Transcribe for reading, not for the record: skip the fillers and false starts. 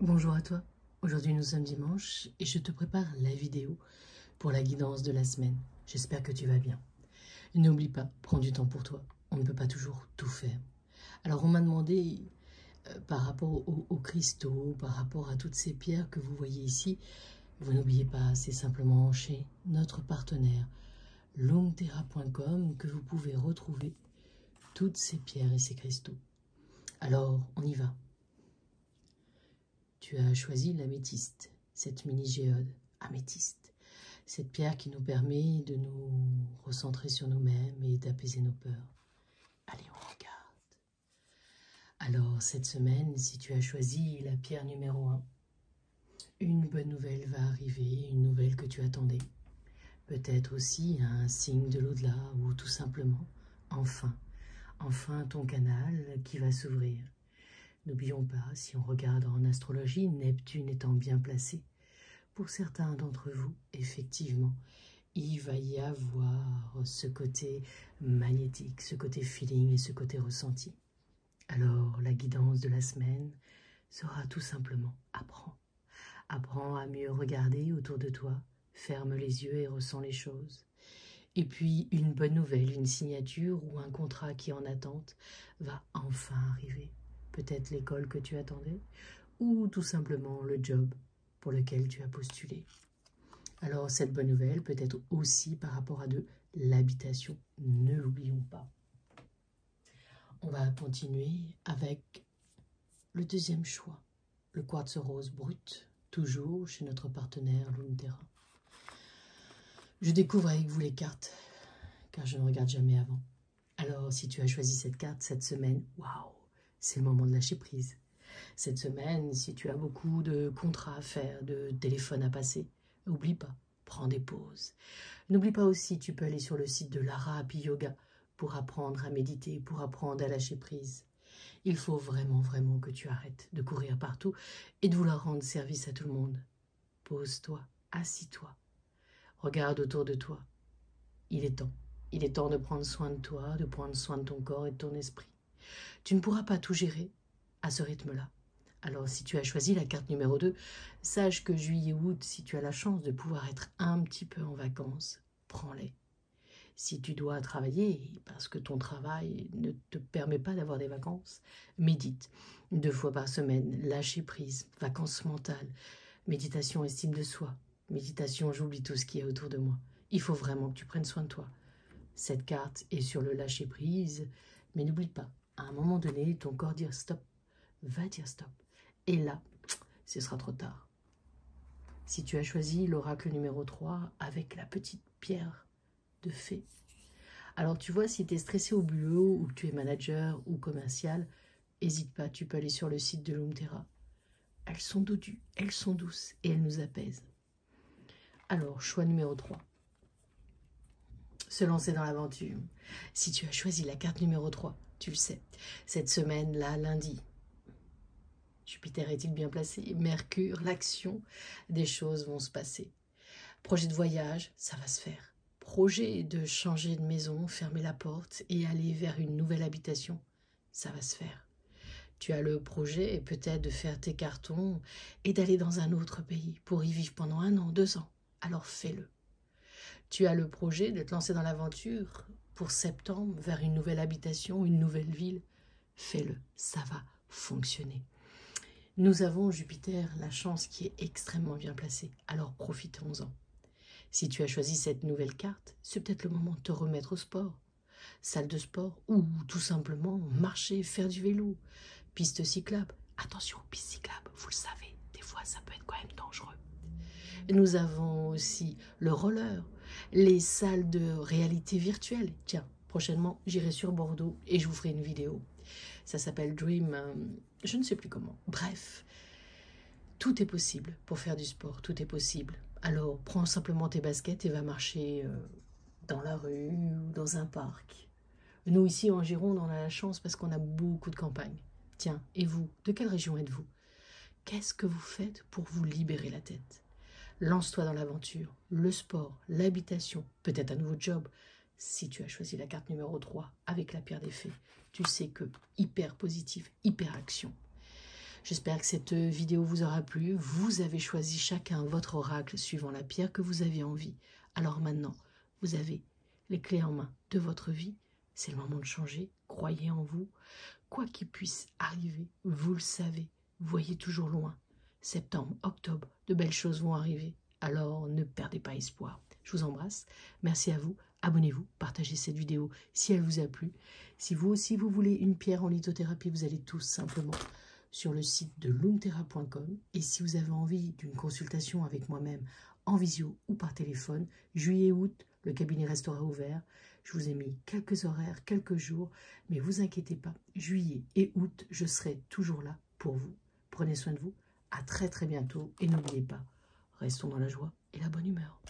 Bonjour à toi, aujourd'hui nous sommes dimanche et je te prépare la vidéo pour la guidance de la semaine. J'espère que tu vas bien. N'oublie pas, prends du temps pour toi, on ne peut pas toujours tout faire. Alors on m'a demandé par rapport aux cristaux, par rapport à toutes ces pierres que vous voyez ici, vous n'oubliez pas, c'est simplement chez notre partenaire lungterra.com que vous pouvez retrouver toutes ces pierres et ces cristaux. Alors on y va. Tu as choisi l'améthyste, cette mini-géode améthyste, cette pierre qui nous permet de nous recentrer sur nous-mêmes et d'apaiser nos peurs. Allez, on regarde. Alors, cette semaine, si tu as choisi la pierre numéro 1, une bonne nouvelle va arriver, une nouvelle que tu attendais. Peut-être aussi un signe de l'au-delà ou tout simplement, enfin ton canal qui va s'ouvrir. N'oublions pas, si on regarde en astrologie, Neptune étant bien placé, pour certains d'entre vous, effectivement, il va y avoir ce côté magnétique, ce côté feeling et ce côté ressenti. Alors, la guidance de la semaine sera tout simplement apprends. Apprends à mieux regarder autour de toi, ferme les yeux et ressens les choses. Et puis, une bonne nouvelle, une signature ou un contrat qui est en attente va enfin arriver. Peut-être l'école que tu attendais ou tout simplement le job pour lequel tu as postulé. Alors, cette bonne nouvelle peut être aussi par rapport à de l'habitation. Ne l'oublions pas. On va continuer avec le deuxième choix, le quartz rose brut, toujours chez notre partenaire Lungterra. Je découvre avec vous les cartes, car je ne regarde jamais avant. Alors, si tu as choisi cette carte cette semaine, waouh, c'est le moment de lâcher prise. Cette semaine, si tu as beaucoup de contrats à faire, de téléphones à passer, n'oublie pas, prends des pauses. N'oublie pas aussi, tu peux aller sur le site de Lara Happy Yoga pour apprendre à méditer, pour apprendre à lâcher prise. Il faut vraiment que tu arrêtes de courir partout et de vouloir rendre service à tout le monde. Pose-toi, assis-toi, regarde autour de toi. Il est temps. Il est temps de prendre soin de toi, de prendre soin de ton corps et de ton esprit. Tu ne pourras pas tout gérer à ce rythme-là. Alors, si tu as choisi la carte numéro 2, sache que juillet-août, si tu as la chance de pouvoir être un petit peu en vacances, prends-les. Si tu dois travailler parce que ton travail ne te permet pas d'avoir des vacances, médite 2 fois par semaine, lâcher prise, vacances mentales, méditation estime de soi, méditation j'oublie tout ce qui est autour de moi. Il faut vraiment que tu prennes soin de toi. Cette carte est sur le lâcher prise, mais n'oublie pas, à un moment donné, ton corps dire stop, va dire stop. Et là, ce sera trop tard. Si tu as choisi l'oracle numéro 3 avec la petite pierre de fée, alors tu vois, si tu es stressé au boulot ou que tu es manager ou commercial, n'hésite pas, tu peux aller sur le site de Lungterra. Elles sont dodues, elles sont douces et elles nous apaisent. Alors, choix numéro 3. Se lancer dans l'aventure. Si tu as choisi la carte numéro 3, tu le sais, cette semaine-là, lundi, Jupiter est-il bien placé? Mercure, l'action, des choses vont se passer. Projet de voyage, ça va se faire. Projet de changer de maison, fermer la porte et aller vers une nouvelle habitation, ça va se faire. Tu as le projet peut-être de faire tes cartons et d'aller dans un autre pays pour y vivre pendant 1 an, 2 ans. Alors fais-le. Tu as le projet de te lancer dans l'aventure pour septembre vers une nouvelle habitation, une nouvelle ville. Fais-le, ça va fonctionner. Nous avons Jupiter, la chance qui est extrêmement bien placée, alors profitons-en. Si tu as choisi cette nouvelle carte, c'est peut-être le moment de te remettre au sport. Salle de sport ou tout simplement marcher, faire du vélo. Piste cyclable. Attention aux pistes cyclables, vous le savez, des fois ça peut être quand même dangereux. Nous avons aussi le roller, les salles de réalité virtuelle. Tiens, prochainement, j'irai sur Bordeaux et je vous ferai une vidéo. Ça s'appelle Dream, je ne sais plus comment. Bref, tout est possible pour faire du sport, tout est possible. Alors, prends simplement tes baskets et va marcher dans la rue ou dans un parc. Nous, ici, en Gironde, on a la chance parce qu'on a beaucoup de campagne. Tiens, et vous, de quelle région êtes-vous? Qu'est-ce que vous faites pour vous libérer la tête? Lance-toi dans l'aventure, le sport, l'habitation, peut-être un nouveau job. Si tu as choisi la carte numéro 3 avec la pierre des fées, tu sais que hyper positif, hyper action. J'espère que cette vidéo vous aura plu. Vous avez choisi chacun votre oracle suivant la pierre que vous avez envie. Alors maintenant, vous avez les clés en main de votre vie. C'est le moment de changer. Croyez en vous. Quoi qu'il puisse arriver, vous le savez. Voyez toujours loin. Septembre, octobre, de belles choses vont arriver. Alors ne perdez pas espoir. Je vous embrasse. Merci à vous. Abonnez-vous, partagez cette vidéo si elle vous a plu. Si vous aussi vous voulez une pierre en lithothérapie, vous allez tout simplement sur le site de lumterra.com. Et si vous avez envie d'une consultation avec moi-même en visio ou par téléphone, juillet-août, le cabinet restera ouvert. Je vous ai mis quelques horaires, quelques jours, mais vous inquiétez pas, juillet et août, je serai toujours là pour vous. Prenez soin de vous, à très bientôt et n'oubliez pas, restons dans la joie et la bonne humeur.